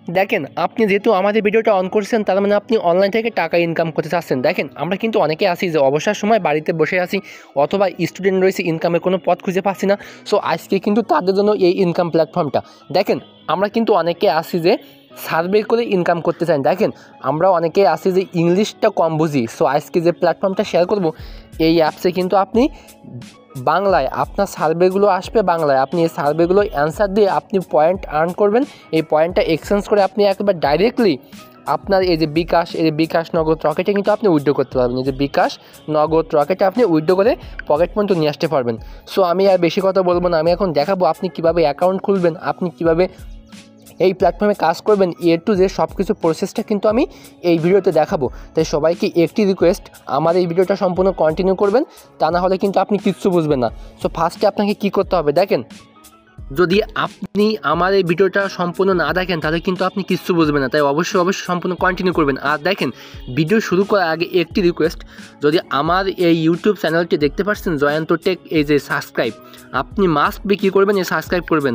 দেখেন আপনি যেহেতু আমাদের ভিডিওটা অন করছেন তার মানে আপনি অনলাইন থেকে টাকা ইনকাম করতে চাচ্ছেন। দেখেন আমরা কিন্তু অনেকে আছি যে অবসর সময় বাড়িতে বসে আছি অথবা স্টুডেন্ট রয়েছে, ইনকামের কোনো পথ খুঁজে পাচ্ছি না। সো আজকে কিন্তু তাদের জন্য এই ইনকাম প্ল্যাটফর্মটা। দেখেন আমরা কিন্তু অনেকে আছি যে সার্ভে করে ইনকাম করতে চান। দেখেন আমরা অনেকে আছি যে ইংলিশটা কম বুঝি। সো আজকে যে প্ল্যাটফর্মটা শেয়ার করব এই অ্যাপসে কিন্তু আপনি বাংলায় আপনার সার্ভেগুলো আসবে বাংলায়, আপনি এই সার্ভেগুলো অ্যান্সার দিয়ে আপনি পয়েন্ট আর্ন করবেন। এই পয়েন্টটা এক্সচেঞ্জ করে আপনি একবার ডাইরেক্টলি আপনার এই যে বিকাশ নগদ রকেটে কিন্তু আপনি উইথড্র করতে পারবেন। এই যে বিকাশ নগদ রকেটে আপনি উইথড্র করে পকেট পর্যন্ত নিয়ে আসতে পারবেন। সো আমি আর বেশি কথা বলবো না, আমি এখন দেখাবো আপনি কীভাবে অ্যাকাউন্ট খুলবেন, আপনি কীভাবে এই প্ল্যাটফর্মে কাজ করবেন, টু জেড সব কিছু প্রসেসটা কিন্তু আমি এই ভিডিওতে দেখাবো। তাই সবাইকে একটি রিকোয়েস্ট, আমার এই ভিডিওটা সম্পূর্ণ কন্টিনিউ করবেন, তা না হলে কিন্তু আপনি কিচ্ছু বুঝবেন না। সো ফার্স্টে আপনাকে কী করতে হবে, দেখেন যদি আপনি আমার এই ভিডিওটা সম্পূর্ণ না দেখেন তাহলে কিন্তু আপনি কিচ্ছু বুঝবেন না। তাই অবশ্যই সম্পূর্ণ কন্টিনিউ করবেন। আর দেখেন ভিডিও শুরু করার আগে একটি রিকোয়েস্ট, যদি আমার এই ইউটিউব চ্যানেলটি দেখতে পাচ্ছেন জয়ন্ত টেক, এই যে সাবস্ক্রাইব, আপনি মাস্ট বি কী করবেন, এই সাবস্ক্রাইব করবেন।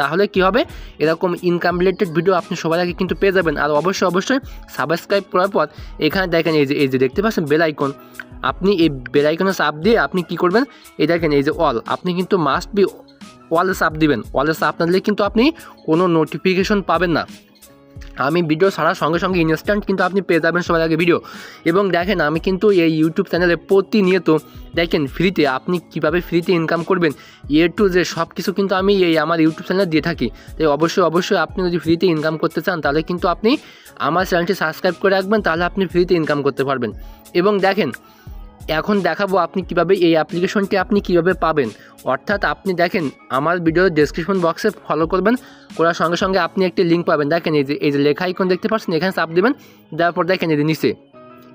তাহলে কি হবে, এরকম ইনকাম রিলেটেড ভিডিও আপনি সবার আগে কিন্তু পেয়ে যাবেন। আর অবশ্যই সাবস্ক্রাইব করার পর এখানে দেখেন এই যে দেখতে পাচ্ছেন বেল আইকন, আপনি এই বেল আইকনে চাপ দিয়ে আপনি কি করবেন, এই দেখেন এই যে অল, আপনি কিন্তু মাস্ট বি ওয়ালে চাপ দিবেন। ওয়ালে চাপ না দিলে কিন্তু আপনি কোনো নোটিফিকেশন পাবেন না। আমি ভিডিও ছাড়ার সঙ্গে সঙ্গে ইনস্ট্যান্ট কিন্তু আপনি পেয়ে যাবেন সবার আগে ভিডিও। এবং দেখেন আমি কিন্তু এই ইউটিউব চ্যানেলে প্রতিনিয়ত দেখেন ফ্রিতে, আপনি কীভাবে ফ্রিতে ইনকাম করবেন টু যে সব কিছু কিন্তু আমি এই আমার ইউটিউব চ্যানেলে দিয়ে থাকি। তাই অবশ্যই আপনি যদি ফ্রিতে ইনকাম করতে চান তাহলে কিন্তু আপনি আমার চ্যানেলটি সাবস্ক্রাইব করে রাখবেন, তাহলে আপনি ফ্রিতে ইনকাম করতে পারবেন। এবং দেখেন এখন দেখাবো আপনি কিভাবে এই অ্যাপ্লিকেশনটি আপনি কিভাবে পাবেন। অর্থাৎ আপনি দেখেন আমার ভিডিওর ডেসক্রিপশন বক্সে ফলো করবেন, করার সঙ্গে সঙ্গে আপনি একটি লিঙ্ক পাবেন। দেখেন এই যে লেখা আইকন দেখতে পাচ্ছেন, এখানে চাপ দেবেন, দেওয়ার পর দেখেন এই যে নিচে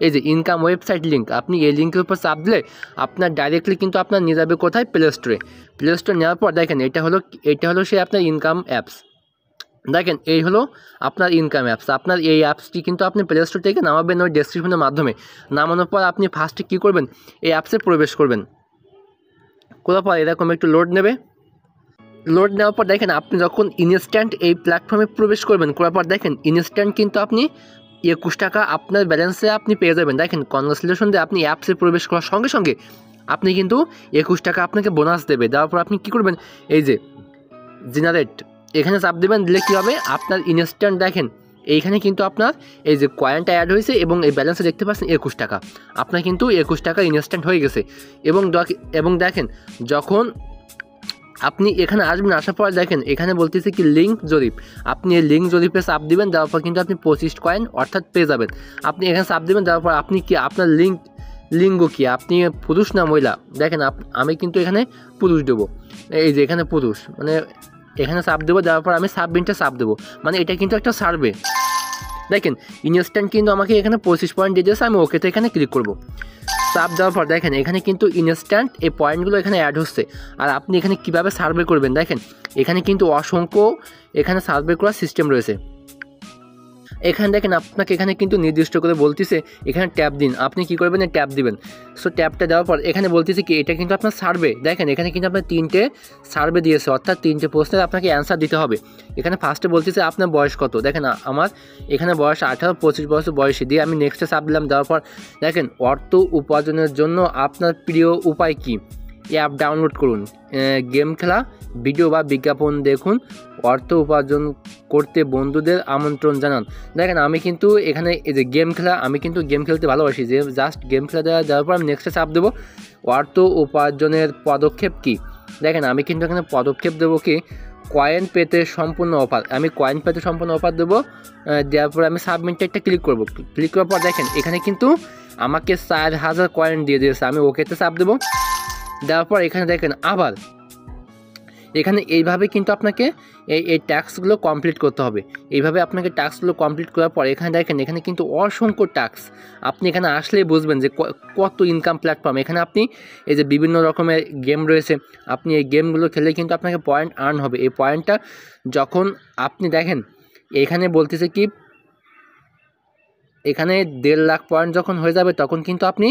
এই যে ইনকাম ওয়েবসাইট লিঙ্ক, আপনি এই লিঙ্কের উপর চাপ দিলে আপনার ডাইরেক্টলি কিন্তু আপনার নিয়ে যাবে কোথায়, প্লে স্টোরে। প্লে স্টোর নেওয়ার পর দেখেন এটা হলো সে আপনার ইনকাম অ্যাপস। দেখেন এই হলো আপনার ইনকাম অ্যাপস। আপনার এই অ্যাপসটি কিন্তু আপনি প্লে স্টোর থেকে নামাবেন ওই ডেসক্রিপশনের মাধ্যমে। নামানোর পর আপনি ফার্স্টে কী করবেন, এই অ্যাপসে প্রবেশ করবেন। করার পর এরকম একটু লোড নেবে। লোড নেওয়ার পর দেখেন আপনি যখন ইনস্ট্যান্ট এই প্ল্যাটফর্মে প্রবেশ করবেন, করার পর দেখেন ইনস্ট্যান্ট কিন্তু আপনি 21 টাকা আপনার ব্যালেন্সে আপনি পেয়ে যাবেন। দেখেন কনগ্রাচুলেশন দিয়ে আপনি অ্যাপসে প্রবেশ করার সঙ্গে সঙ্গে আপনি কিন্তু 21 টাকা আপনাকে বোনাস দেবে। দেওয়ার পর আপনি কী করবেন, এই যে জেনারেট এখানে চাপ দেবেন, দিলে কী হবে আপনার ইনস্ট্যান্ট দেখেন এইখানে কিন্তু আপনার এই যে কয়েনটা অ্যাড হয়েছে এবং এই ব্যালেন্সে দেখতে পাচ্ছেন 21 টাকা, আপনার কিন্তু 21 টাকা ইনস্ট্যান্ট হয়ে গেছে। এবং দেখেন যখন আপনি এখানে আসবেন, আসার পর দেখেন এখানে বলতেছে কি লিঙ্ক জরিপ, আপনি এই লিঙ্ক জরিপে চাপ দিবেন, দেওয়ার পর কিন্তু আপনি 25 কয়েন অর্থাৎ পেয়ে যাবেন। আপনি এখানে চাপ দিবেন, দেওয়ার পর আপনি কি আপনার লিঙ্গ কি, আপনি পুরুষ না মহিলা, দেখেন আমি কিন্তু এখানে পুরুষ দেবো, এই যে এখানে পুরুষ, মানে এখানে চাপ দেবো, দেওয়ার পর আমি সাবমিটে চাপ দেবো, মানে এটা কিন্তু একটা সার্ভে। দেখেন ইনস্ট্যান্ট কিন্তু আমাকে এখানে 25 পয়েন্ট দিয়ে দিয়েছে, আমি ওকেতে এখানে ক্লিক করব। চাপ দেওয়ার পর দেখেন এখানে কিন্তু ইনস্ট্যান্ট এই পয়েন্টগুলো এখানে অ্যাড হচ্ছে। আর আপনি এখানে কিভাবে সার্ভে করবেন, দেখেন এখানে কিন্তু অসংখ্য এখানে সার্ভে করার সিস্টেম রয়েছে। এখানে দেখেন আপনাকে এখানে কিন্তু নির্দিষ্ট করে বলতেছে এখানে ট্যাপ দিন, আপনি কি করবেন, ট্যাপ দিবেন। সো ট্যাপটা দেওয়ার পর এখানে বলতেছে কি এটা কিন্তু আপনার সার্ভে। দেখেন এখানে কিন্তু আপনার 3টে সার্ভে দিয়েছে, অর্থাৎ 3টে প্রশ্নের আপনাকে অ্যান্সার দিতে হবে। এখানে ফার্স্টে বলতেছে আপনার বয়স কত, দেখেন আমার এখানে বয়স 18, 25 বছর বয়সী, দিয়ে আমি নেক্সটে চাপ দিলাম। দেওয়ার পর দেখেন অর্থ উপার্জনের জন্য আপনার প্রিয় উপায় কী, অ্যাপ ডাউনলোড করুন, গেম খেলা, ভিডিও বা বিজ্ঞাপন দেখুন, অর্থ উপার্জন করতে বন্ধুদের আমন্ত্রণ জানান। দেখেন আমি কিন্তু এখানে এই যে গেম খেলা, আমি কিন্তু গেম খেলতে ভালোবাসি, যে জাস্ট গেম খেলা দেওয়ার পর আমি নেক্সটে চাপ দেবো। অর্থ উপার্জনের পদক্ষেপ কি, দেখেন আমি কিন্তু এখানে পদক্ষেপ দেবো কি কয়েন পেতে সম্পূর্ণ অফার, আমি কয়েন পেতে সম্পূর্ণ অফার দেবো। দেওয়ার পর আমি সাবমিটে একটা ক্লিক করবো। ক্লিক করার পর দেখেন এখানে কিন্তু আমাকে 4000 কয়েন দিয়ে দিয়েছে, আমি ওকেতে চাপ দেবো। দেওয়ার পর এখানে দেখেন আবার এখানে এইভাবে কিন্তু আপনাকে এই টাস্কগুলো কমপ্লিট করতে হবে। এইভাবে আপনাকে টাস্কগুলো কমপ্লিট করার পর এখানে দেখেন এখানে কিন্তু অসংখ্য টাস্ক, আপনি এখানে আসলেই বুঝবেন যে কত ইনকাম প্ল্যাটফর্ম। এখানে আপনি এই যে বিভিন্ন রকমের গেম রয়েছে, আপনি এই গেমগুলো খেলে কিন্তু আপনাকে পয়েন্ট আর্ন হবে। এই পয়েন্টটা যখন আপনি দেখেন এখানে বলতেছে কি এখানে 1.5 লাখ পয়েন্ট যখন হয়ে যাবে তখন কিন্তু আপনি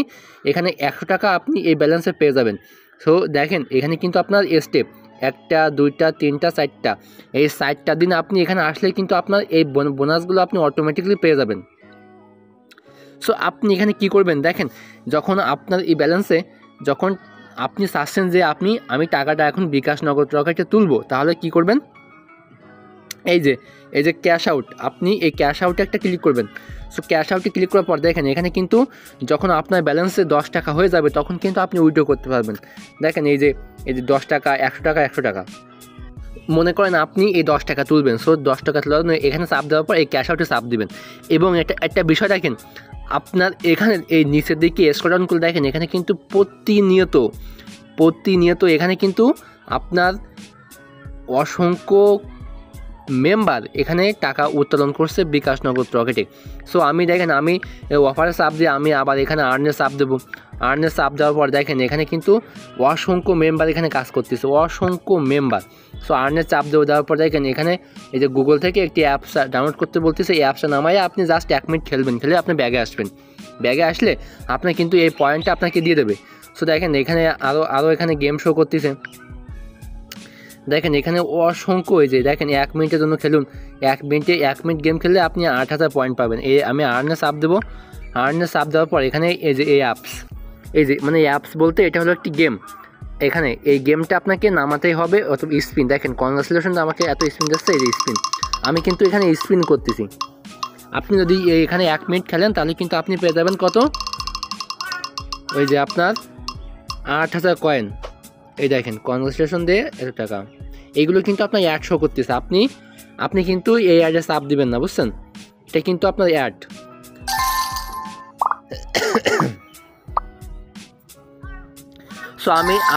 এখানে 100 টাকা আপনি এই ব্যালেন্সে পেয়ে যাবেন। সো দেখেন এখানে কিন্তু আপনার স্টেপ, একটা, দুইটা, তিনটা, চারটা, এই 4টা দিন আপনি এখানে আসলে কিন্তু আপনার এই বোনাসগুলো আপনি অটোমেটিকলি পেয়ে যাবেন। সো আপনি এখানে কি করবেন দেখেন, যখন আপনার এই ব্যালেন্সে যখন আপনি চাচ্ছেন যে আমি টাকাটা এখন বিকাশ নগদ রকেটে তুলব, তাহলে কি করবেন, এই যে ক্যাশ আউট, আপনি এই ক্যাশ আউটে একটা ক্লিক করবেন। সো ক্যাশ আউটে ক্লিক করার পর দেখেন এখানে কিন্তু যখন আপনার ব্যালেন্সে 10 টাকা হয়ে যাবে তখন কিন্তু আপনি উইথড্র করতে পারবেন। দেখেন এই যে 10 টাকা, 100 টাকা, 100 টাকা, মনে করেন আপনি এই 10 টাকা তুলবেন। সো 10 টাকা তোলার এখানে চাপ দেওয়ার পর এই ক্যাশ আউটে চাপ দিবেন। এবং একটা বিষয় দেখেন, আপনার এখানে এই নিচের দিকে স্ক্রল ডাউন করে দেখেন এখানে কিন্তু প্রতিনিয়ত এখানে কিন্তু আপনার অসংখ্য মেম্বার এখানে টাকা উত্তোলন করছে বিকাশ নগদ রকেটে। সো আমি দেখেন আমি অফারে চাপ দিয়ে আমি আবার এখানে আর্নে চাপ দেবো। আর্নে চাপ দেওয়ার পর দেখেন এখানে কিন্তু অসংখ্য মেম্বার এখানে কাজ করতেছে, অসংখ্য মেম্বার। সো আর্নে চাপ দেওয়ার পর দেখেন এখানে এই যে গুগল থেকে একটি অ্যাপস ডাউনলোড করতে বলতেছে। এই অ্যাপসটা নামায় আপনি জাস্ট 1 মিনিট খেলবেন, খেলে আপনি ব্যাগে আসবেন। ব্যাগে আসলে আপনার কিন্তু এই পয়েন্টটা আপনাকে দিয়ে দেবে। সো দেখেন এখানে আরও এখানে গেম শো করতেছে। দেখেন এখানে অসংখ্য, এই যে দেখেন 1 মিনিটের জন্য খেলুন, 1 মিনিট গেম খেললে আপনি 8000 পয়েন্ট পাবেন। আমি আর্নে চাপ দেবো। আর্নে চাপ দেওয়ার পর এখানে এই যে এই অ্যাপস, এই যে মানে অ্যাপস বলতে এটা হলো একটি গেম। এখানে এই গেমটা আপনাকে নামাতেই হবে অথবা স্পিন। দেখেন কনগ্রাচুলেশন, আমাকে এত স্পিন যাচ্ছে, এই যে স্পিন। আমি কিন্তু এখানে স্পিন করতেছি। আপনি যদি এখানে 1 মিনিট খেলেন তাহলে কিন্তু আপনি পেয়ে যাবেন কত, ওই যে আপনার 8000 কয়েন। এই দেখেন কনগ্রাচুলেশন দিয়ে এত টাকা, এইগুলো কিন্তু আপনার অ্যাড শো করতেছে। আপনি কিন্তু এই অ্যাডে চাপ দিবেন না, বুঝছেন, এটা কিন্তু আপনার অ্যাড। সো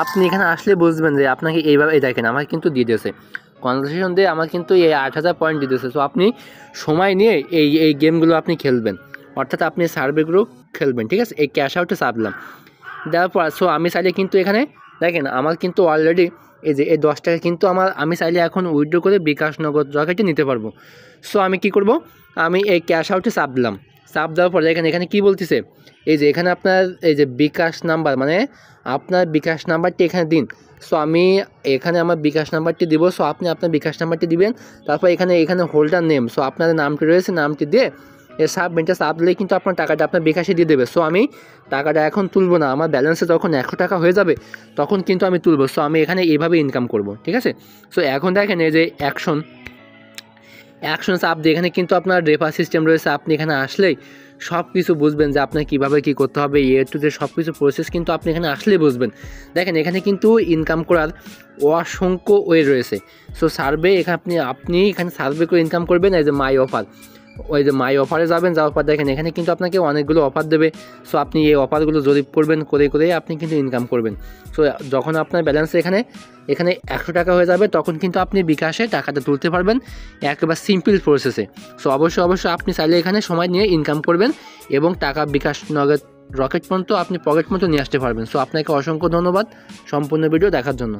আপনি এখানে আসলে বুঝবেন যে আপনাকে এইভাবে, এই দেখেন আমার কিন্তু দিয়ে দিয়েছে কনভারসেশন দিয়ে, আমার কিন্তু এই 8000 পয়েন্ট দিয়ে দিয়েছে। সো আপনি সময় নিয়ে এই গেমগুলো আপনি খেলবেন, অর্থাৎ আপনি সার্ভেগুলো খেলবেন, ঠিক আছে। এই ক্যাশ আউটে চাপলাম, দেওয়ার পর সো আমি চাইলে কিন্তু এখানে দেখেন আমার কিন্তু অলরেডি এই যে এই 10 টাকা কিন্তু আমি চাইলে এখন উইথড্র করে বিকাশ নগদ রকেটে নিতে পারবো। সো আমি কি করব, আমি এই ক্যাশ আউটে চাপ দিলাম। চাপ দেওয়ার পর দেখেন এখানে কি বলতেছে, এই যে এখানে আপনার এই যে বিকাশ নাম্বার, মানে আপনার বিকাশ নাম্বারটি এখানে দিন। সো আমি এখানে আমার বিকাশ নাম্বারটি দিব। সো আপনি আপনার বিকাশ নাম্বারটি দিবেন। তারপর এখানে হোল্ডার নেম, সো আপনার নামটি রয়েছে, নামটি দিয়ে এই সাবমিটে চাপ দিলে কিন্তু আপনার টাকাটা আপনার বিকাশে দিয়ে দেবে। সো আমি টাকাটা এখন তুলবো না, আমার ব্যালেন্সে যখন 100 টাকা হয়ে যাবে তখন কিন্তু আমি তুলবো। সো আমি এখানে এইভাবে ইনকাম করব, ঠিক আছে। সো এখন দেখেন এই যে অ্যাকশন চাপ দিয়ে এখানে কিন্তু আপনার রেফার সিস্টেম রয়েছে। আপনি এখানে আসলেই সব কিছু বুঝবেন যে আপনার কীভাবে কী করতে হবে, টু যে সব কিছু প্রসেস কিন্তু আপনি এখানে আসলেই বুঝবেন। দেখেন এখানে কিন্তু ইনকাম করার অসংখ্য ওয়ে রয়েছে। সো সার্ভে এখানে আপনি এখানে সার্ভে করে ইনকাম করবেন। এই যে মাই অফার, ওই যে মাই অফারে যাওয়ার পর দেখেন এখানে কিন্তু আপনাকে অনেকগুলো অফার দেবে। সো আপনি এই অফারগুলো জরিপ করবেন, করে আপনি কিন্তু ইনকাম করবেন। সো যখন আপনার ব্যালেন্স এখানে 100 টাকা হয়ে যাবে তখন কিন্তু আপনি বিকাশে টাকাটা তুলতে পারবেন, একেবারে সিম্পল প্রসেসে। সো অবশ্যই আপনি চাইলে এখানে সময় নিয়ে ইনকাম করবেন এবং টাকা বিকাশ নগদ রকেট পর্যন্ত আপনি পকেট মতো নিয়ে আসতে পারবেন। সো আপনাকে অসংখ্য ধন্যবাদ সম্পূর্ণ ভিডিও দেখার জন্য।